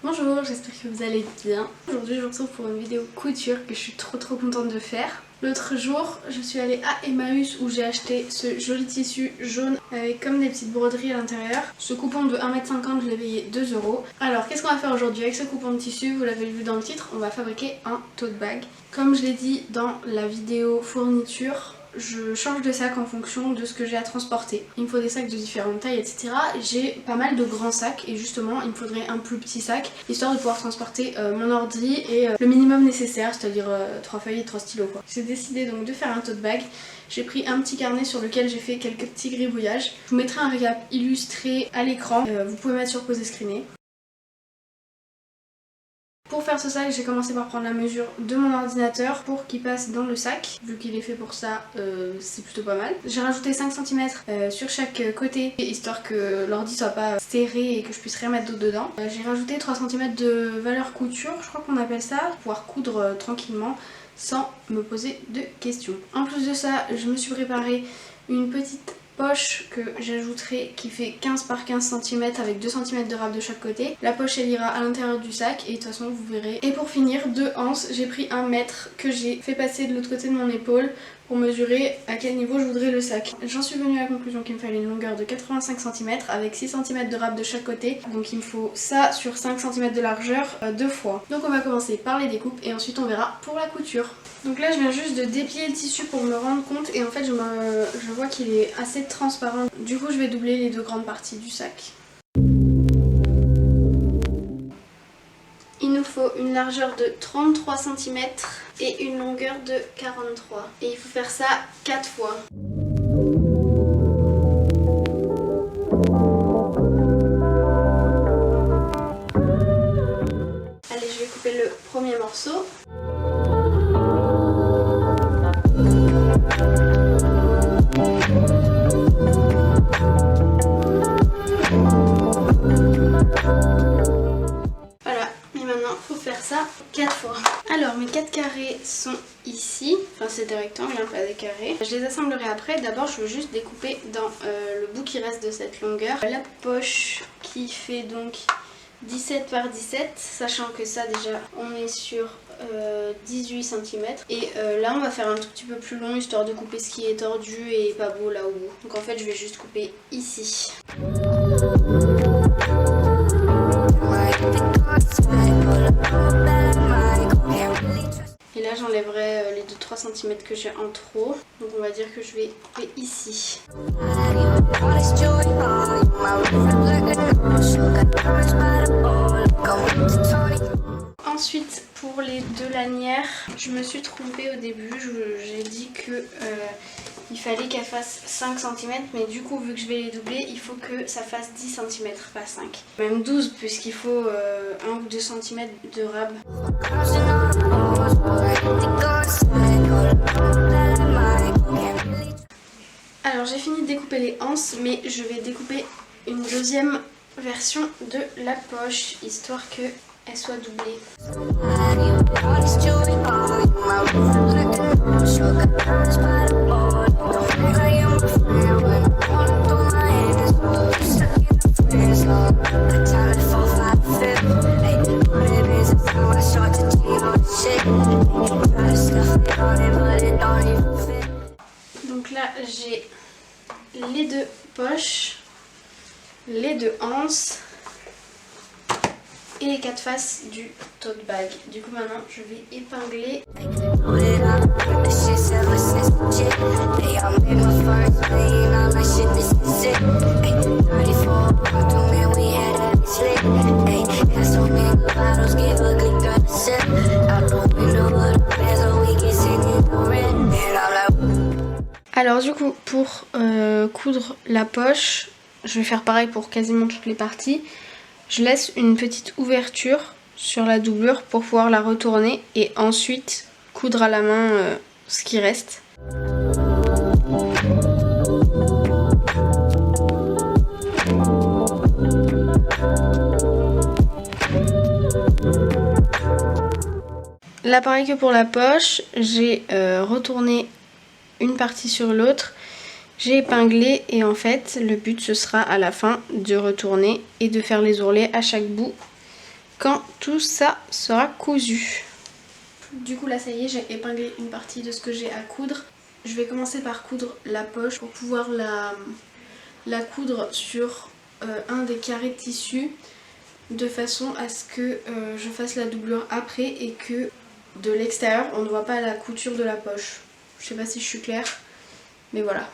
Bonjour, j'espère que vous allez bien. Aujourd'hui je vous retrouve pour une vidéo couture que je suis trop contente de faire. L'autre jour je suis allée à Emmaüs où j'ai acheté ce joli tissu jaune avec comme des petites broderies à l'intérieur. Ce coupon de 1,50 m je l'ai payé 2 €. Alors qu'est-ce qu'on va faire aujourd'hui avec ce coupon de tissu? Vous l'avez vu dans le titre, on va fabriquer un tote bag. Comme je l'ai dit dans la vidéo fourniture, je change de sac en fonction de ce que j'ai à transporter. Il me faut des sacs de différentes tailles, etc. J'ai pas mal de grands sacs et justement il me faudrait un plus petit sac histoire de pouvoir transporter mon ordi et le minimum nécessaire, c'est-à-dire 3 feuilles et 3 stylos quoi. J'ai décidé donc de faire un tote bag. J'ai pris un petit carnet sur lequel j'ai fait quelques petits gribouillages. Je vous mettrai un récap illustré à l'écran, vous pouvez mettre sur pause et screener. Pour faire ce sac, j'ai commencé par prendre la mesure de mon ordinateur pour qu'il passe dans le sac. Vu qu'il est fait pour ça, c'est plutôt pas mal. J'ai rajouté 5 cm sur chaque côté, histoire que l'ordi soit pas serré et que je puisse rien mettre d'autre dedans. J'ai rajouté 3 cm de valeur couture, je crois qu'on appelle ça, pour pouvoir coudre tranquillement sans me poser de questions. En plus de ça, je me suis préparé une petite poche que j'ajouterai qui fait 15 par 15 cm avec 2 cm de râpe de chaque côté. La poche elle ira à l'intérieur du sac et de toute façon vous verrez. Et pour finir, 2 anses, j'ai pris 1 mètre que j'ai fait passer de l'autre côté de mon épaule pour mesurer à quel niveau je voudrais le sac. J'en suis venue à la conclusion qu'il me fallait une longueur de 85 cm avec 6 cm de râpe de chaque côté. Donc il me faut ça sur 5 cm de largeur 2 fois. Donc on va commencer par les découpes et ensuite on verra pour la couture. Donc là je viens juste de déplier le tissu pour me rendre compte et en fait je vois qu'il est assez transparent. Du coup je vais doubler les 2 grandes parties du sac. Il nous faut une largeur de 33 cm et une longueur de 43. Et il faut faire ça 4 fois. Allez, je vais couper le premier morceau. Ça 4 fois. Alors mes 4 carrés sont ici, enfin c'est des rectangles, hein, pas des carrés. Je les assemblerai après. D'abord je veux juste découper dans le bout qui reste de cette longueur. La poche qui fait donc 17 par 17, sachant que ça déjà on est sur 18 cm. Et là on va faire un tout petit peu plus long histoire de couper ce qui est tordu et pas beau là au bout. Donc en fait je vais juste couper ici. Et là j'enlèverai les 2-3 cm que j'ai en trop. Donc on va dire que je vais couper ici. Ensuite pour les 2 lanières, je me suis trompée au début, j'ai dit que il fallait qu'elle fasse 5 cm, mais du coup vu que je vais les doubler, il faut que ça fasse 10 cm, pas 5. Même 12 puisqu'il faut 1 ou 2 cm de rab. Alors j'ai fini de découper les anses, mais je vais découper une deuxième version de la poche, histoire qu'elle soit doublée. Donc là j'ai les 2 poches, les 2 anses et les 4 faces du tote bag. Du coup maintenant je vais épingler. Alors du coup pour coudre la poche, je vais faire pareil pour quasiment toutes les parties. Je laisse une petite ouverture sur la doublure pour pouvoir la retourner et ensuite coudre à la main ce qui reste. Là pareil que pour la poche, j'ai retourné une partie sur l'autre, j'ai épinglé et en fait le but ce sera à la fin de retourner et de faire les ourlets à chaque bout quand tout ça sera cousu. Du coup là ça y est, j'ai épinglé une partie de ce que j'ai à coudre. Je vais commencer par coudre la poche pour pouvoir la coudre sur un des carrés de tissu de façon à ce que je fasse la doublure après et que de l'extérieur on ne voit pas la couture de la poche. Je sais pas si je suis claire, mais voilà.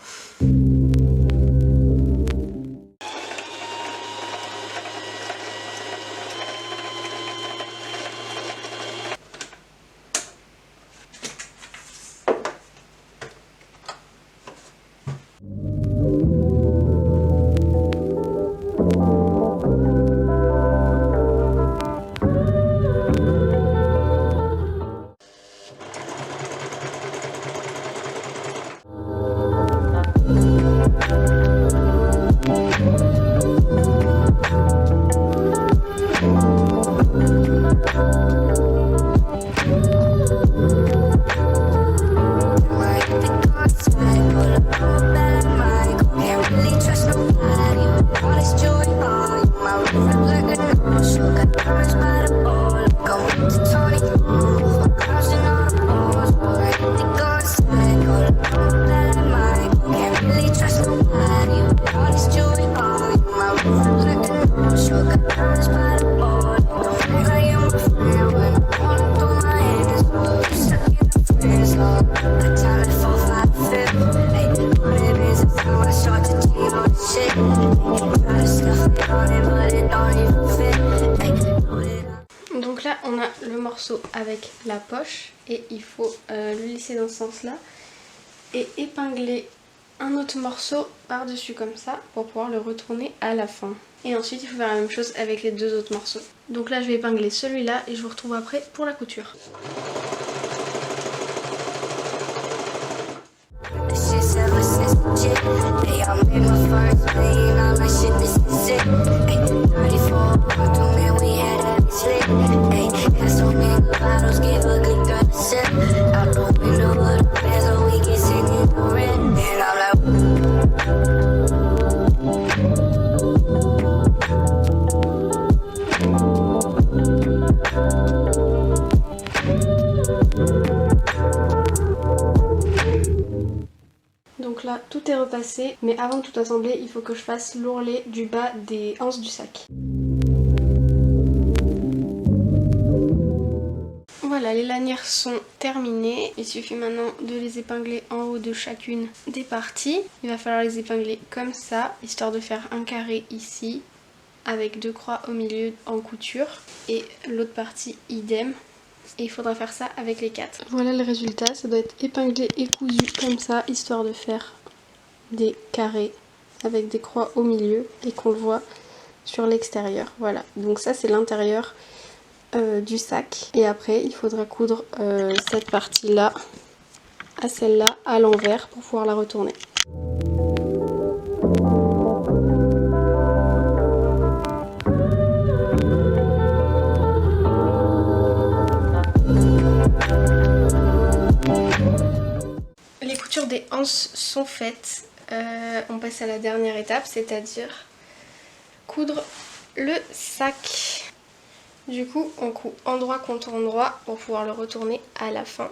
Donc là on a le morceau avec la poche et il faut le lisser dans ce sens là et épingler un autre morceau par dessus comme ça pour pouvoir le retourner à la fin. Et ensuite il faut faire la même chose avec les deux autres morceaux. Donc là je vais épingler celui-là et je vous retrouve après pour la couture. Donc là tout est repassé, mais avant de tout assembler il faut que je fasse l'ourlet du bas des anses du sac. Voilà, les lanières sont terminées, il suffit maintenant de les épingler en haut de chacune des parties. Il va falloir les épingler comme ça, histoire de faire un carré ici, avec deux croix au milieu en couture, et l'autre partie idem. Et il faudra faire ça avec les quatre. Voilà le résultat, ça doit être épinglé et cousu comme ça, histoire de faire des carrés avec des croix au milieu et qu'on le voit sur l'extérieur. Voilà, donc ça c'est l'intérieur du sac. Et après il faudra coudre cette partie là à celle-là à l'envers pour pouvoir la retourner. Les coutures des anses sont faites. On passe à la dernière étape, c'est-à-dire coudre le sac. Du coup, on coud endroit contre endroit pour pouvoir le retourner à la fin.